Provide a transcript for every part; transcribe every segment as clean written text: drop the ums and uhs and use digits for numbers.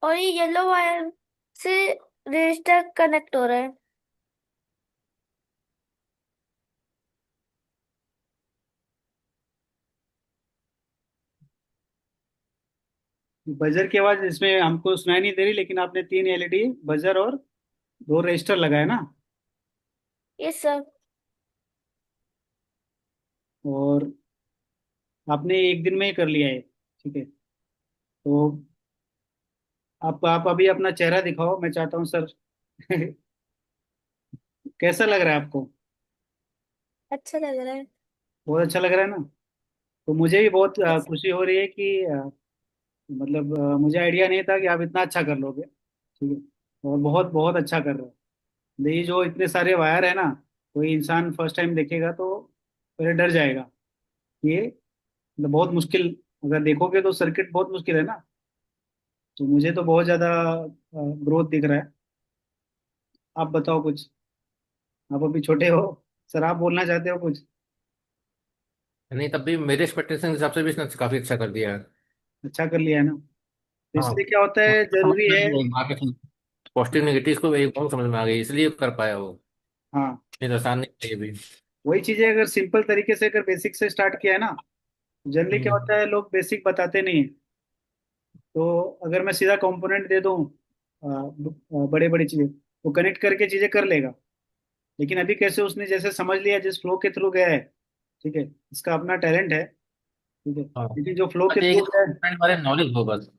और ये yellow wire से रजिस्टर कनेक्ट हो रहा है। बजर की आवाज इसमें हमको सुनाई नहीं दे रही, लेकिन आपने 3 एलईडी बजर और 2 रजिस्टर लगाए ना। ये सब। और आपने एक दिन में ही कर लिया है, ठीक है। तो आप अभी अपना चेहरा दिखाओ, मैं चाहता हूँ सर। कैसा लग रहा है आपको? अच्छा लग रहा है। बहुत अच्छा लग रहा है ना। तो मुझे भी बहुत Yes. खुशी हो रही है कि मतलब मुझे आइडिया नहीं था कि आप इतना अच्छा कर लोगे, ठीक है। और बहुत बहुत अच्छा कर रहे हो। ये जो इतने सारे वायर है ना, कोई इंसान फर्स्ट टाइम देखेगा तो पहले डर जाएगा। ये मतलब बहुत मुश्किल, अगर देखोगे तो सर्किट बहुत मुश्किल है ना। तो मुझे तो बहुत ज्यादा ग्रोथ दिख रहा है। आप बताओ कुछ। आप अभी छोटे हो। सर आप बोलना चाहते हो कुछ? नहीं, तब भी मेरे एक्सपेक्टेशन के हिसाब से भी इसने काफी अच्छा कर दिया है। अच्छा कर लिया है ना। तो हाँ, इसलिए क्या होता है, समझ जरूरी में आ है। गई वहाँ के पॉजिटिव नेगेटिव को एकदम समझ में आ गई, इसलिए कर पाया वो। हाँ, नहीं तो आसान नहीं है ये भी। वही चीजें अगर सिंपल तरीके से अगर बेसिक से स्टार्ट किया है ना, जनरली क्या हम्म। होता है, लोग बेसिक बताते नहीं है। तो अगर मैं सीधा कंपोनेंट दे दूं, बड़े बड़ी चीजें वो कनेक्ट करके चीजें कर लेगा। लेकिन अभी कैसे उसने जैसे समझ लिया, जिस फ्लो के थ्रू गया है, ठीक है, इसका अपना टैलेंट है, ठीक है। हाँ, लेकिन जो फ्लो के बस ये कि थ्रू गया है। कंपोनेंट बारे नॉलेज हो बस।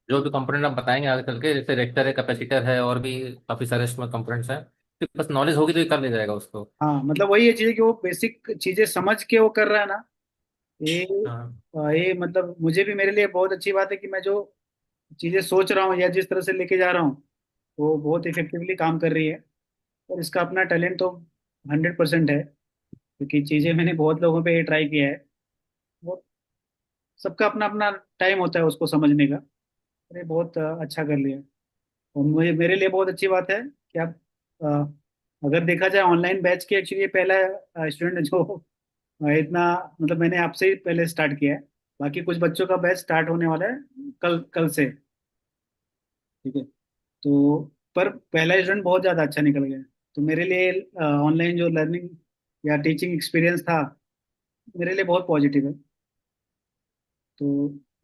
जो भी कंपोनेंट आप बताएंगे आगे चल के, जैसे रेक्टर है, कैपेसिटर है, और भी काफी सारे इसमें कंपोनेंट्स हैं। तो बस नॉलेज होगी तो ये कर ले जाएगा उसको। हाँ, मतलब वही है चीजें कि वो बेसिक चीजें समझ के वो कर रहा है ना। ये हाँ। ये मतलब मुझे भी, मेरे लिए बहुत अच्छी बात है कि मैं जो चीजें सोच रहा हूँ या जिस तरह से लेके जा रहा हूँ, वो बहुत इफेक्टिवली काम कर रही है। और इसका अपना टैलेंट तो 100% है, क्योंकि चीजें मैंने बहुत लोगों पे ट्राई किया है। वो सबका अपना अपना टाइम होता है उसको समझने का। अरे बहुत अच्छा कर लिया। और मुझे, मेरे लिए बहुत अच्छी बात है कि आप अ, अगर देखा जाए ऑनलाइन बैच के, एक्चुअली ये पहला स्टूडेंट जो इतना, मतलब मैंने आपसे ही पहले स्टार्ट किया है। बाकी कुछ बच्चों का बैच स्टार्ट होने वाला है कल कल से, ठीक है। तो पर पहला स्टूडेंट बहुत ज़्यादा अच्छा निकल गया। तो मेरे लिए ऑनलाइन जो लर्निंग या टीचिंग एक्सपीरियंस था, मेरे लिए बहुत पॉजिटिव है। तो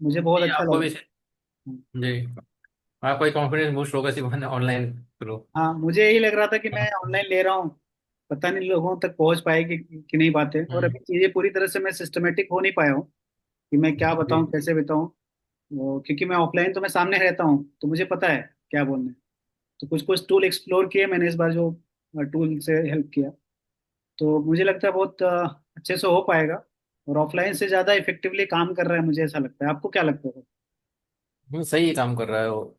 मुझे बहुत ये अच्छा आपको लगा। भी। जी। आपका कॉन्फिडेंस बूस्ट होगा इसी बहाने ऑनलाइन थ्रू। हाँ, मुझे यही लग रहा था कि मैं ऑनलाइन ले रहा हूँ, पता नहीं लोगों तक पहुंच पाएगी कि नहीं बातें। और हम्म। अभी चीज़ें पूरी तरह से मैं सिस्टमेटिक हो नहीं पाया हूँ कि मैं क्या बताऊँ, जी। कैसे बताऊँ। वो क्योंकि मैं ऑफलाइन तो मैं सामने रहता हूँ, तो मुझे पता है क्या बोलना है। तो कुछ कुछ टूल एक्सप्लोर किए मैंने इस बार, जो टूल से हेल्प किया। तो मुझे लगता है बहुत अच्छे से हो पाएगा। और ऑफलाइन से ज़्यादा इफेक्टिवली काम कर रहा है, मुझे ऐसा लगता है। आपको क्या लगता है? सही काम कर रहा है वो।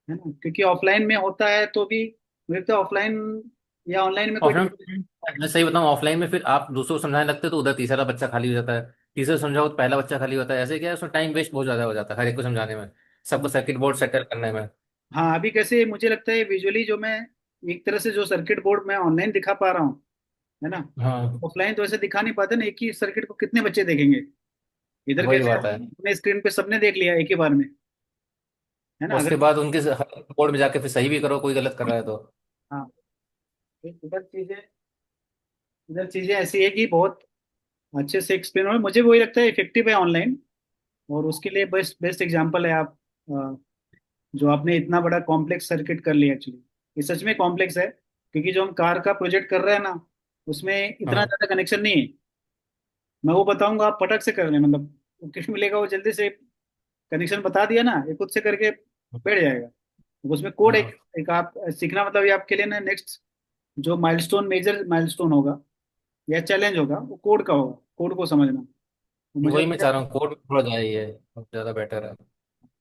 है ना, क्योंकि ऑफलाइन में होता है तो भी मुझे लगता है ऑफलाइन या ऑनलाइन में कोई difference- ऑफलाइन, मैं सही बताऊं, ऑफलाइन में फिर आप दूसरों को समझाने लगते हो तो उधर तीसरा बच्चा खाली हो जाता है। तीसरा समझाओ तो पहला बच्चा खाली होता है। ऐसे क्या है, उसमें टाइम वेस्ट बहुत ज्यादा हो जाता है हर एक को समझाने में, सबको सर्किट बोर्ड सेटल करने में। हाँ, अभी कैसे मुझे लगता है विजुअली जो मैं एक तरह से जो सर्किट बोर्ड मैं ऑनलाइन दिखा पा रहा हूँ, है ना, हाँ, ऑफलाइन तो ऐसे दिखा नहीं पाते ना। एक ही सर्किट को कितने बच्चे देखेंगे? इधर वही कैसे बात है। अपने स्क्रीन पे सबने देख लिया एक ही बार में, है ना। उसके अगर बाद उनके बोर्ड में जाके फिर सही भी करो कोई गलत कर रहा है तो। हाँ, तो इधर चीजें ऐसी है कि बहुत अच्छे से एक्सप्लेन हो, मुझे वही लगता है इफेक्टिव है ऑनलाइन। और उसके लिए बेस्ट बेस्ट एग्जांपल है आप, जो आपने इतना बड़ा कॉम्प्लेक्स सर्किट कर लिया। एक्चुअली ये सच में कॉम्प्लेक्स है, क्योंकि जो हम कार का प्रोजेक्ट कर रहे हैं ना, उसमें इतना हाँ। ज्यादा कनेक्शन नहीं है। मैं वो बताऊंगा, आप पटक से कर लें, मतलब वो किट मिलेगा, वो जल्दी से कनेक्शन बता दिया ना, ये खुद से करके बैठ जाएगा। उसमें कोड एक हाँ। एक आप सीखना, मतलब ये आपके लिए ना नेक्स्ट जो माइलस्टोन, मेजर माइलस्टोन होगा या चैलेंज होगा, वो कोड का होगा, कोड को समझना। तो मुझे वही मैं लगता चाह है रहा हूँ, कोड थोड़ा जाए ये बहुत ज्यादा बेटर है।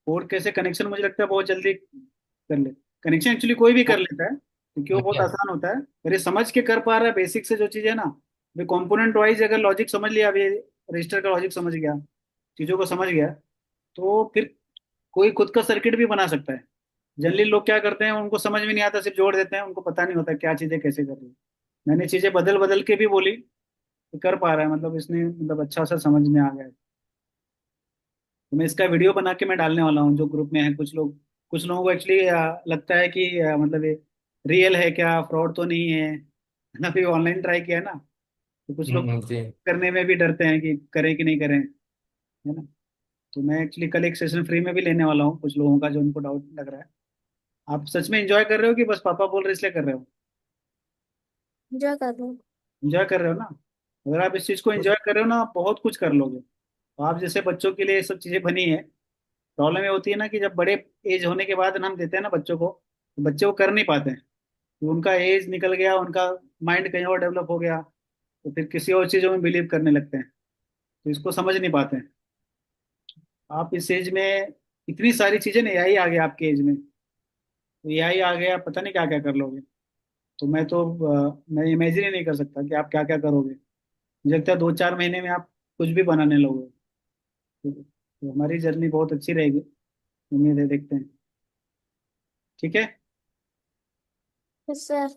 कोड कैसे कनेक्शन, मुझे लगता है बहुत जल्दी कर ले। कनेक्शन एक्चुअली कोई भी कर लेता है, क्योंकि वो बहुत क्या। आसान होता है। अरे समझ के कर पा रहा है बेसिक से जो चीज़ है ना। अभी कंपोनेंट वाइज अगर लॉजिक समझ लिया, अभी रजिस्टर का लॉजिक समझ गया, चीज़ों को समझ गया, तो फिर कोई खुद का सर्किट भी बना सकता है। जनरली लोग क्या करते हैं, उनको समझ में नहीं आता, सिर्फ जोड़ देते हैं, उनको पता नहीं होता क्या चीज़ें कैसे कर रही है। मैंने चीज़ें बदल बदल के भी बोली, तो कर पा रहा है, मतलब इसने मतलब अच्छा सा समझ में आ गया है। तो मैं इसका वीडियो बना के मैं डालने वाला हूँ, जो ग्रुप में है कुछ लोग कुछ लोगों को एक्चुअली लगता है कि मतलब ये रियल है क्या, फ्रॉड तो नहीं है। ना भी ऑनलाइन ट्राई किया ना, तो कुछ लोग जी। करने में भी डरते हैं कि करें कि नहीं करें, है ना। तो मैं एक्चुअली कल एक सेशन फ्री में भी लेने वाला हूँ कुछ लोगों का जो उनको डाउट लग रहा है। आप सच में एंजॉय कर रहे हो कि बस पापा बोल रहे इसलिए कर रहे हो? एंजॉय कर लो। एंजॉय कर रहे हो ना? अगर आप इस चीज को एंजॉय कर रहे हो ना, आप बहुत कुछ कर लोगे। तो आप जैसे बच्चों के लिए ये सब चीजें बनी है। प्रॉब्लम ये होती है ना कि जब बड़े एज होने के बाद ना हम देते हैं ना बच्चों को, तो बच्चे वो कर नहीं पाते हैं। तो उनका एज निकल गया, उनका माइंड कहीं और डेवलप हो गया, तो फिर किसी और चीजों में बिलीव करने लगते हैं, तो इसको समझ नहीं पाते हैं। आप इस एज में इतनी सारी चीजें ना, एआई आ गया आपके एज में, तो एआई आ गया, पता नहीं क्या क्या कर लोगे। तो मैं इमेजिन ही नहीं कर सकता कि आप क्या क्या करोगे। मुझे लगता है 2-4 महीने में आप कुछ भी बनाने लोगे। तो हमारी जर्नी बहुत अच्छी रहेगी। उम्मीद है, देखते हैं। ठीक है। Yes sir.